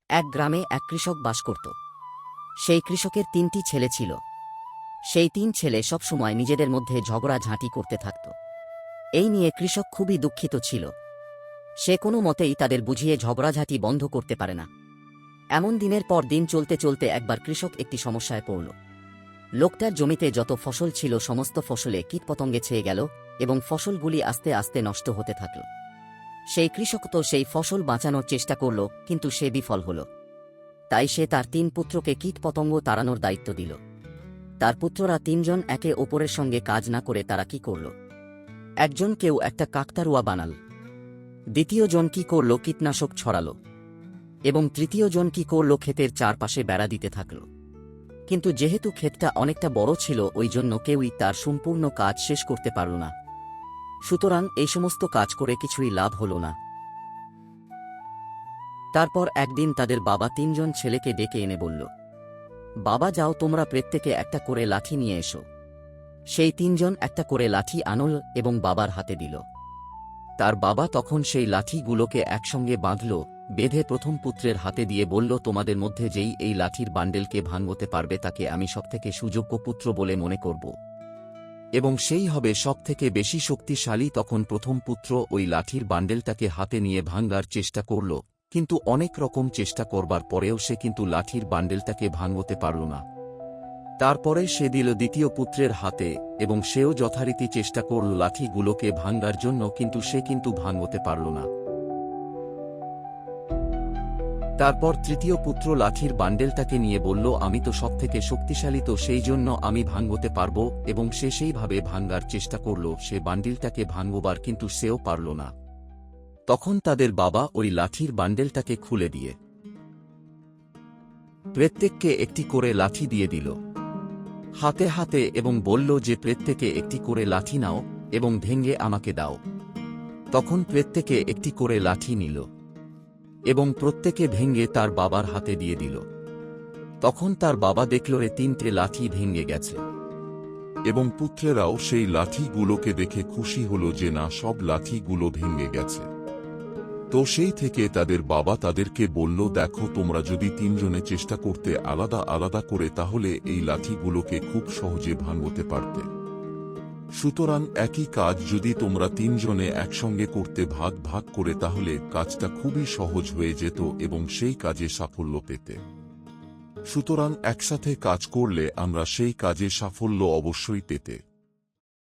এক গ্রামে এক কৃষক বাস করত। সেই কৃষকের 3টি ছেলে ছিল। সেই 3 ছেলে সবসময় নিজেদের মধ্যে ঝগড়াঝাঁটি করতে থাকত। এই নিয়ে কৃষক খুবই দুঃখিত ছিল। সে কোনো মতেই তাদের বুঝিয়ে ঝগড়াঝাঁটি বন্ধ করতে পারে না। এমন দিনের পর দিন চলতে চলতে একবার কৃষক একটি সমস্যায় পড়ল। লোকটার জমিতে যত ফসল ছিল সমস্ত ফসলে কীটপতঙ্গে ছেয়ে গেল এবং ফসলগুলি আস্তে আস্তে নষ্ট হতে থাকল। সেই কৃষক তো সেই ফসল বাঁচানোর চেষ্টা করল, কিন্তু সে বিফল হল। তাই সে তার 3 পুত্রকে কীটপতঙ্গ তাড়ানোর দায়িত্ব দিল। তার পুত্ররা 3 জন একে অপরের সঙ্গে কাজ না করে তারা কি করল, একজন কেউ একটা কাকতারুয়া বানাল, দ্বিতীয় জন কি করল কীটনাশক ছড়াল এবং তৃতীয় জন কি করল ক্ষেতের চারপাশে বেড়া দিতে থাকল। কিন্তু যেহেতু ক্ষেতটা অনেকটা বড় ছিল ওই জন্য কেউই তার সম্পূর্ণ কাজ শেষ করতে পারল না। সুতরাং এই সমস্ত কাজ করে কিছুই লাভ হল না। তারপর একদিন তাদের বাবা 3 জন ছেলেকে ডেকে এনে বলল, বাবা যাও তোমরা প্রত্যেকে একটা করে লাঠি নিয়ে এসো। সেই 3 জন একটা করে লাঠি আনল এবং বাবার হাতে দিল। তার বাবা তখন সেই লাঠিগুলোকে একসঙ্গে বাঁধল, বেঁধে প্রথম পুত্রের হাতে দিয়ে বলল, তোমাদের মধ্যে যেই এই লাঠির বান্ডেলকে ভাঙতে পারবে তাকে আমি সবথেকে সুযোগ্য পুত্র বলে মনে করব এবং সেই হবে সবথেকে বেশি শক্তিশালী। তখন প্রথম পুত্র ওই লাঠির বান্ডেলটাকে হাতে নিয়ে ভাঙার চেষ্টা করল, কিন্তু অনেক রকম চেষ্টা করবার পরেও সে কিন্তু লাঠির বান্ডেলটাকে ভাঙতে পারল না। তারপরে সে দিল দ্বিতীয় পুত্রের হাতে এবং সেও যথারীতি চেষ্টা করল লাঠিগুলোকে ভাঙার জন্য, কিন্তু সে কিন্তু ভাঙতে পারল না। তারপর তৃতীয় পুত্র লাঠির বান্ডেলটাকে নিয়ে বলল, আমি তো সবথেকে শক্তিশালী, তো সেই জন্য আমি ভাঙতে পারব, এবং সে সেইভাবে ভাঙার চেষ্টা করল সে বান্ডিলটাকে ভাঙবার, কিন্তু সেও পারল না। তখন তাদের বাবা ওই লাঠির বান্ডেলটাকে খুলে দিয়ে প্রত্যেককে একটি করে লাঠি দিয়ে দিল হাতে হাতে এবং বলল যে প্রত্যেকে একটি করে লাঠি নাও এবং ভেঙে আমাকে দাও। তখন প্রত্যেকে একটি করে লাঠি নিল এবং প্রত্যেকে ভেঙে তার বাবার হাতে দিয়ে দিল। তখন তার বাবা দেখল 3টে লাঠি ভেঙে গেছে এবং পুত্রেরাও সেই লাঠিগুলোকে দেখে খুশি হল যে না, সব লাঠিগুলো ভেঙে গেছে। তো সেই থেকে তাদের বাবা তাদেরকে বলল, দেখো তোমরা যদি 3 জনে চেষ্টা করতে আলাদা আলাদা করে তাহলে এই লাঠিগুলোকে খুব সহজে ভাঙতে পারতে। সুতরাং একই কাজ যদি তোমরা 3 জনে একসঙ্গে করতে ভাগ ভাগ করে তাহলে কাজটা খুবই সহজ হয়ে যেত এবং সেই কাজে সাফল্য পেতে। সুতরাং একসাথে কাজ করলে আমরা সেই কাজে সাফল্য অবশ্যই পেতে।